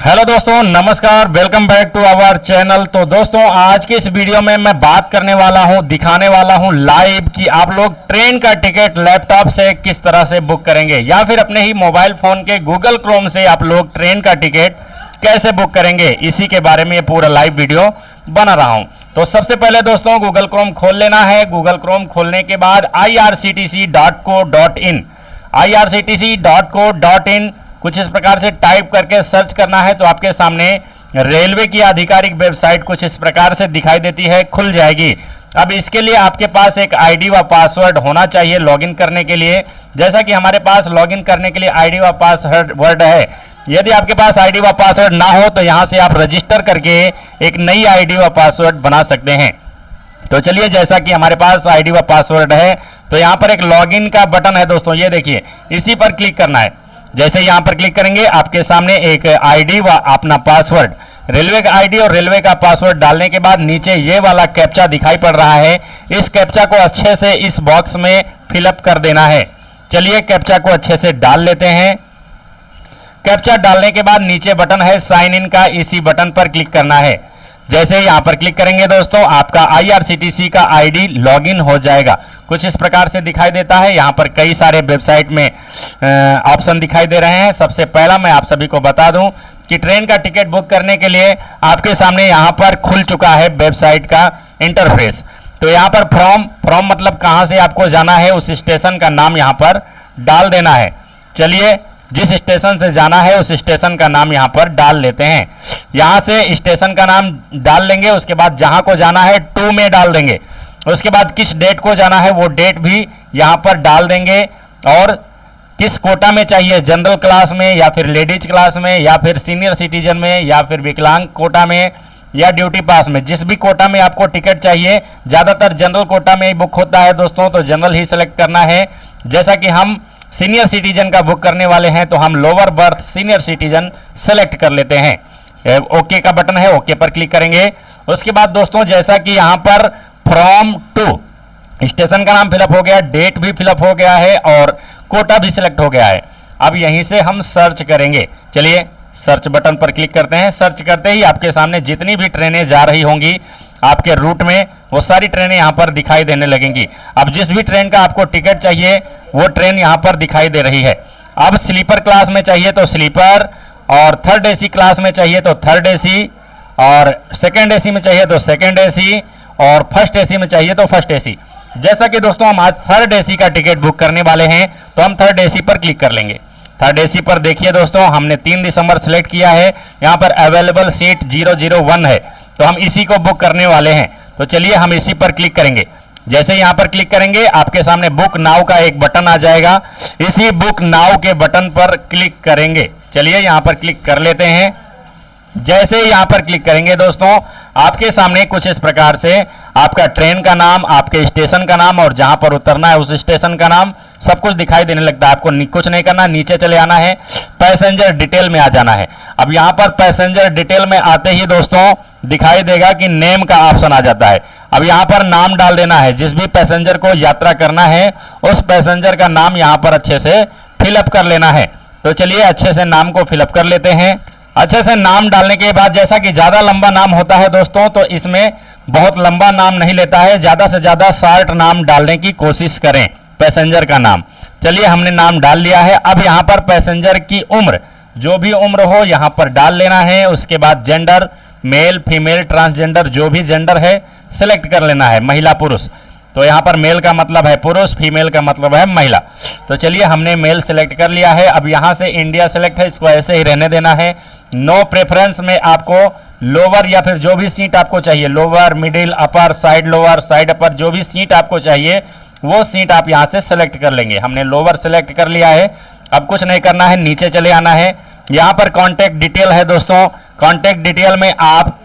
Hello दोस्तों, नमस्कार। Welcome back to our channel. तो दोस्तों, आज की इस वीडियो में मैं बात करने वाला हूं, दिखाने वाला हूं लाइव कि आप लोग ट्रेन का टिकट लैपटॉप से किस तरह से बुक करेंगे या फिर अपने ही मोबाइल फोन के गूगल क्रोम से आप लोग ट्रेन का टिकट कैसे बुक करेंगे। इसी के बारे में ये पूरा लाइव वीडियो बना रहा हूं। तो सबसे पहले दोस्तों गूगल क्रोम खोल लेना है। गूगल क्रोम खोलने के बाद irctc.co.in irctc.co.in कुछ इस प्रकार से टाइप करके सर्च करना है तो आपके सामने रेलवे की आधिकारिक वेबसाइट कुछ इस प्रकार से दिखाई देती है, खुल जाएगी। अब इसके लिए आपके पास एक आईडी व पासवर्ड होना चाहिए लॉगिन करने के लिए। जैसा कि हमारे पास लॉगिन करने के लिए आईडी व पासवर्ड है। यदि आपके पास आईडी व पासवर्ड ना हो तो यहाँ से आप रजिस्टर करके एक नई आईडी व पासवर्ड बना सकते हैं। तो चलिए, जैसा कि हमारे पास आईडी व पासवर्ड है तो यहाँ पर एक लॉगिन का बटन है दोस्तों, ये देखिए, इसी पर क्लिक करना है। जैसे यहाँ पर क्लिक करेंगे आपके सामने एक आईडी व अपना पासवर्ड, रेलवे का आईडी और रेलवे का पासवर्ड डालने के बाद नीचे ये वाला कैप्चा दिखाई पड़ रहा है। इस कैप्चा को अच्छे से इस बॉक्स में फिलअप कर देना है। चलिए, कैप्चा को अच्छे से डाल लेते हैं। कैप्चा डालने के बाद नीचे बटन है साइन इन का, इसी बटन पर क्लिक करना है। जैसे यहाँ पर क्लिक करेंगे दोस्तों आपका IRCTC का आईडी लॉगिन हो जाएगा। कुछ इस प्रकार से दिखाई देता है। यहाँ पर कई सारे वेबसाइट में ऑप्शन दिखाई दे रहे हैं। सबसे पहला मैं आप सभी को बता दूं कि ट्रेन का टिकट बुक करने के लिए आपके सामने यहाँ पर खुल चुका है वेबसाइट का इंटरफेस। तो यहाँ पर फ्रॉम मतलब कहाँ से आपको जाना है उस स्टेशन का नाम यहाँ पर डाल देना है। चलिए, जिस स्टेशन से जाना है उस स्टेशन का नाम यहाँ पर डाल लेते हैं। यहाँ से स्टेशन का नाम डाल लेंगे, उसके बाद जहाँ को जाना है टू में डाल देंगे। उसके बाद किस डेट को जाना है वो डेट भी यहाँ पर डाल देंगे और किस कोटा में चाहिए, जनरल क्लास में या फिर लेडीज क्लास में या फिर सीनियर सिटीजन में या फिर विकलांग कोटा में या ड्यूटी पास में, जिस भी कोटा में आपको टिकट चाहिए। ज़्यादातर जनरल कोटा में ही बुक होता है दोस्तों, तो जनरल ही सेलेक्ट करना है। जैसा कि हम सीनियर सिटीजन का बुक करने वाले हैं तो हम lower berth senior citizen select कर लेते हैं। ओके का बटन है, ओके पर क्लिक करेंगे। उसके बाद दोस्तों, जैसा कि यहाँ पर फ्रॉम टू स्टेशन का नाम फिलअप हो गया, डेट भी फिलअप हो गया है और कोटा भी सिलेक्ट हो गया है। अब यहीं से हम सर्च करेंगे। चलिए, सर्च बटन पर क्लिक करते हैं। सर्च करते ही आपके सामने जितनी भी ट्रेनें जा रही होंगी आपके रूट में वो सारी ट्रेनें यहाँ पर दिखाई देने लगेंगी। अब जिस भी ट्रेन का आपको टिकट चाहिए वो ट्रेन यहाँ पर दिखाई दे रही है। अब स्लीपर क्लास में चाहिए तो स्लीपर, और थर्ड एसी क्लास में चाहिए तो थर्ड एसी, और सेकेंड एसी में चाहिए तो सेकेंड एसी, और फर्स्ट एसी में चाहिए तो फर्स्ट एसी। जैसा कि दोस्तों हम आज थर्ड एसी का टिकट बुक करने वाले हैं तो हम थर्ड एसी पर क्लिक कर लेंगे। थर्ड एसी पर देखिए दोस्तों, हमने 3 दिसंबर सेलेक्ट किया है। यहाँ पर अवेलेबल सीट 001 है तो हम इसी को बुक करने वाले हैं। तो चलिए, हम इसी पर क्लिक करेंगे। जैसे यहाँ पर क्लिक करेंगे आपके सामने बुक नाउ का एक बटन आ जाएगा। इसी बुक नाउ के बटन पर क्लिक करेंगे। चलिए, यहाँ पर क्लिक कर लेते हैं। जैसे यहाँ पर क्लिक करेंगे दोस्तों आपके सामने कुछ इस प्रकार से आपका ट्रेन का नाम, आपके स्टेशन का नाम और जहां पर उतरना है उस स्टेशन का नाम सब कुछ दिखाई देने लगता है। आपको कुछ नहीं करना, नीचे चले आना है, पैसेंजर डिटेल में आ जाना है। अब यहाँ पर पैसेंजर डिटेल में आते ही दोस्तों दिखाई देगा कि नेम का ऑप्शन आ जाता है। अब यहाँ पर नाम डाल देना है। जिस भी पैसेंजर को यात्रा करना है उस पैसेंजर का नाम यहाँ पर अच्छे से फिलअप कर लेना है। तो चलिए, अच्छे से नाम को फिलअप कर लेते हैं। अच्छे से नाम डालने के बाद, जैसा कि ज़्यादा लंबा नाम होता है दोस्तों तो इसमें बहुत लंबा नाम नहीं लेता है, ज़्यादा से ज़्यादा शॉर्ट नाम डालने की कोशिश करें पैसेंजर का नाम। चलिए, हमने नाम डाल लिया है। अब यहाँ पर पैसेंजर की उम्र, जो भी उम्र हो यहाँ पर डाल लेना है। उसके बाद जेंडर, मेल फीमेल ट्रांसजेंडर, जो भी जेंडर है सेलेक्ट कर लेना है, महिला पुरुष। तो यहाँ पर मेल का मतलब है पुरुष, फीमेल का मतलब है महिला। तो चलिए, हमने मेल सेलेक्ट कर लिया है। अब यहाँ से इंडिया सेलेक्ट है, इसको ऐसे ही रहने देना है। नो प्रेफरेंस में आपको लोअर या फिर जो भी सीट आपको चाहिए, लोअर, मिडिल, अपर, साइड लोअर, साइड अपर, जो भी सीट आपको चाहिए वो सीट आप यहाँ से सेलेक्ट कर लेंगे। हमने लोअर सेलेक्ट कर लिया है। अब कुछ नहीं करना है, नीचे चले आना है। यहाँ पर कॉन्टैक्ट डिटेल है दोस्तों। कॉन्टैक्ट डिटेल में आप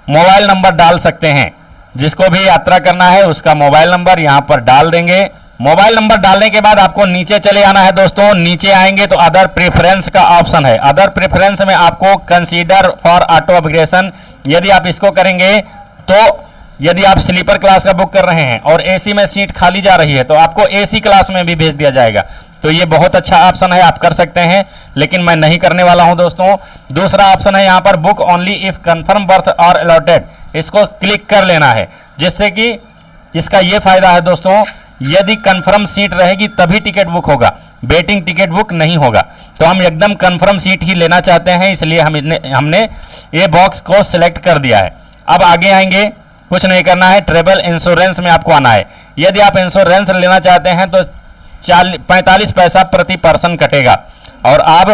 मोबाइल नंबर डाल सकते हैं। जिसको भी यात्रा करना है उसका मोबाइल नंबर यहाँ पर डाल देंगे। मोबाइल नंबर डालने के बाद आपको नीचे चले आना है दोस्तों। नीचे आएंगे तो अदर प्रेफरेंस का ऑप्शन है। अदर प्रेफरेंस में आपको कंसीडर फॉर ऑटो अपग्रेडेशन, यदि आप इसको करेंगे तो यदि आप स्लीपर क्लास का बुक कर रहे हैं और एसी में सीट खाली जा रही है तो आपको एसी क्लास में भी भेज दिया जाएगा। तो ये बहुत अच्छा ऑप्शन है, आप कर सकते हैं, लेकिन मैं नहीं करने वाला हूं दोस्तों। दूसरा ऑप्शन है यहाँ पर book only if confirm birth और अलॉटेड, इसको क्लिक कर लेना है, जिससे कि इसका ये फायदा है दोस्तों, यदि कंफर्म सीट रहेगी तभी टिकट बुक होगा, वेटिंग टिकट बुक नहीं होगा। तो हम एकदम कंफर्म सीट ही लेना चाहते हैं, इसलिए हमने ये बॉक्स को सिलेक्ट कर दिया है। अब आगे आएंगे, कुछ नहीं करना है, ट्रेवल इंश्योरेंस में आपको आना है। यदि आप इंश्योरेंस लेना चाहते हैं तो 45 पैसा प्रति पर्सन कटेगा, और आप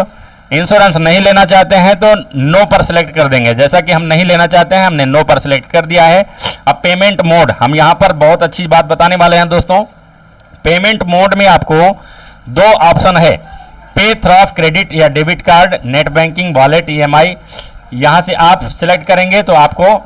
इंश्योरेंस नहीं लेना चाहते हैं तो नो पर सिलेक्ट कर देंगे। जैसा कि हम नहीं लेना चाहते हैं, हमने नो पर सिलेक्ट कर दिया है। अब पेमेंट मोड, हम यहाँ पर बहुत अच्छी बात बताने वाले हैं दोस्तों। पेमेंट मोड में आपको दो ऑप्शन है, पे थ्रू क्रेडिट या debit card, net banking, wallet, EMI। यहाँ से आप सिलेक्ट करेंगे तो आपको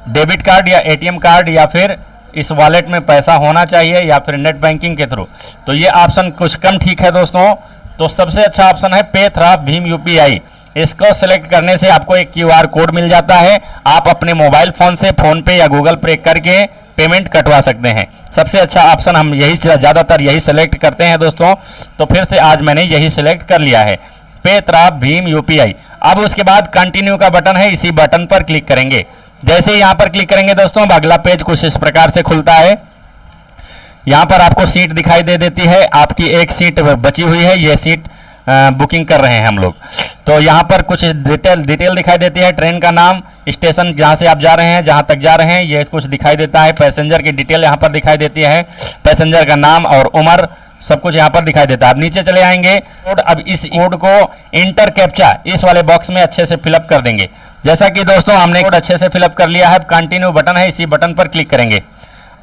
डेबिट कार्ड या ATM कार्ड या फिर इस वॉलेट में पैसा होना चाहिए या फिर नेट बैंकिंग के थ्रू। तो ये ऑप्शन कुछ कम ठीक है दोस्तों। तो सबसे अच्छा ऑप्शन है पे थ्रू भीम UPI। इसको सिलेक्ट करने से आपको एक QR कोड मिल जाता है, आप अपने मोबाइल फोन से फोन पे या गूगल पे करके पेमेंट कटवा सकते हैं। सबसे अच्छा ऑप्शन हम यही ज़्यादातर यही सिलेक्ट करते हैं दोस्तों। तो फिर से आज मैंने यही सिलेक्ट कर लिया है, पे थ्रू भीम UPI। अब उसके बाद कंटिन्यू का बटन है, इसी बटन पर क्लिक करेंगे। जैसे यहाँ पर क्लिक करेंगे दोस्तों, अब अगला पेज कुछ इस प्रकार से खुलता है। यहाँ पर आपको सीट दिखाई दे देती है, आपकी एक सीट बची हुई है, ये सीट बुकिंग कर रहे हैं हम लोग। तो यहाँ पर कुछ डिटेल दिखाई देती है, ट्रेन का नाम, स्टेशन जहाँ से आप जा रहे हैं, जहाँ तक जा रहे हैं, ये कुछ दिखाई देता है। पैसेंजर की डिटेल यहाँ पर दिखाई देती है, पैसेंजर का नाम और उम्र, सब कुछ यहाँ पर दिखाई देता है। अब नीचे चले आएंगे, अब इस कोड को इंटर कैप्चा इस वाले बॉक्स में अच्छे से फिलअप कर देंगे। जैसा कि दोस्तों हमने कोड अच्छे से फिलअप कर लिया है। अब कंटिन्यू बटन है, इसी बटन पर क्लिक करेंगे।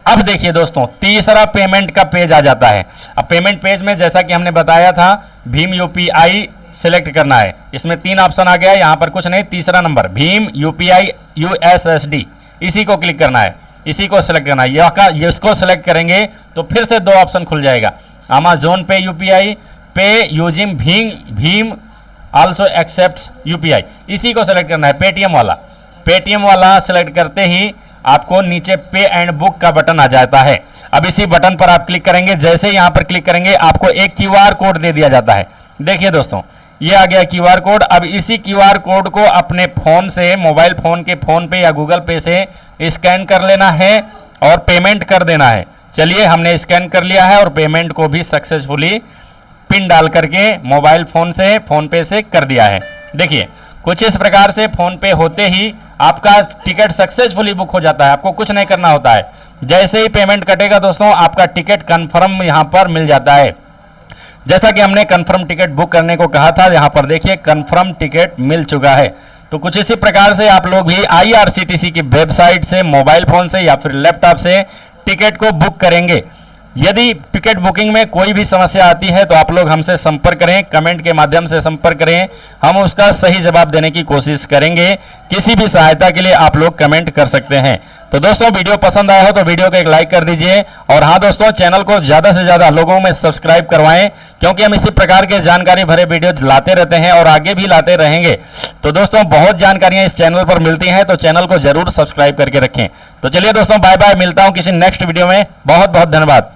अब देखिए दोस्तों, तीसरा पेमेंट का पेज आ जाता है। अब पेमेंट पेज में जैसा कि हमने बताया था, भीम UPI सिलेक्ट करना है। इसमें 3 ऑप्शन आ गया है, यहाँ पर कुछ नहीं, तीसरा नंबर भीम UPI USSD, इसी को क्लिक करना है, इसी को सिलेक्ट करना है। इसको सिलेक्ट करेंगे तो फिर से 2 ऑप्शन खुल जाएगा, अमेजोन पे UPI, पे using Bhim also accepts UPI, इसी को सिलेक्ट करना है। पेटीएम वाला सिलेक्ट करते ही आपको नीचे पे एंड बुक का बटन आ जाता है। अब इसी बटन पर आप क्लिक करेंगे, जैसे यहाँ पर क्लिक करेंगे आपको एक QR कोड दे दिया जाता है। देखिए दोस्तों, ये आ गया QR कोड। अब इसी QR कोड को अपने फोन से, मोबाइल फोन के फोन पे या गूगल पे से स्कैन कर लेना है और पेमेंट कर देना है। चलिए, हमने स्कैन कर लिया है और पेमेंट को भी सक्सेसफुली पिन डाल करके मोबाइल फोन से, फोन पे से कर दिया है। देखिए, कुछ इस प्रकार से फोन पे होते ही आपका टिकट सक्सेसफुली बुक हो जाता है, आपको कुछ नहीं करना होता है। जैसे ही पेमेंट कटेगा दोस्तों, आपका टिकट कंफर्म यहाँ पर मिल जाता है। जैसा कि हमने कंफर्म टिकट बुक करने को कहा था, यहाँ पर देखिए कंफर्म टिकट मिल चुका है। तो कुछ इसी प्रकार से आप लोग भी IRCTC की वेबसाइट से, मोबाइल फोन से या फिर लैपटॉप से टिकट को बुक करेंगे। यदि टिकट बुकिंग में कोई भी समस्या आती है तो आप लोग हमसे संपर्क करें, कमेंट के माध्यम से संपर्क करें, हम उसका सही जवाब देने की कोशिश करेंगे। किसी भी सहायता के लिए आप लोग कमेंट कर सकते हैं। तो दोस्तों, वीडियो पसंद आया हो तो वीडियो को एक लाइक कर दीजिए, और हाँ दोस्तों, चैनल को ज़्यादा से ज़्यादा लोगों में सब्सक्राइब करवाएं, क्योंकि हम इसी प्रकार के जानकारी भरे वीडियो लाते रहते हैं और आगे भी लाते रहेंगे। तो दोस्तों, बहुत जानकारियां इस चैनल पर मिलती हैं, तो चैनल को जरूर सब्सक्राइब करके रखें। तो चलिए दोस्तों, बाय बाय, मिलता हूं किसी नेक्स्ट वीडियो में। बहुत बहुत धन्यवाद।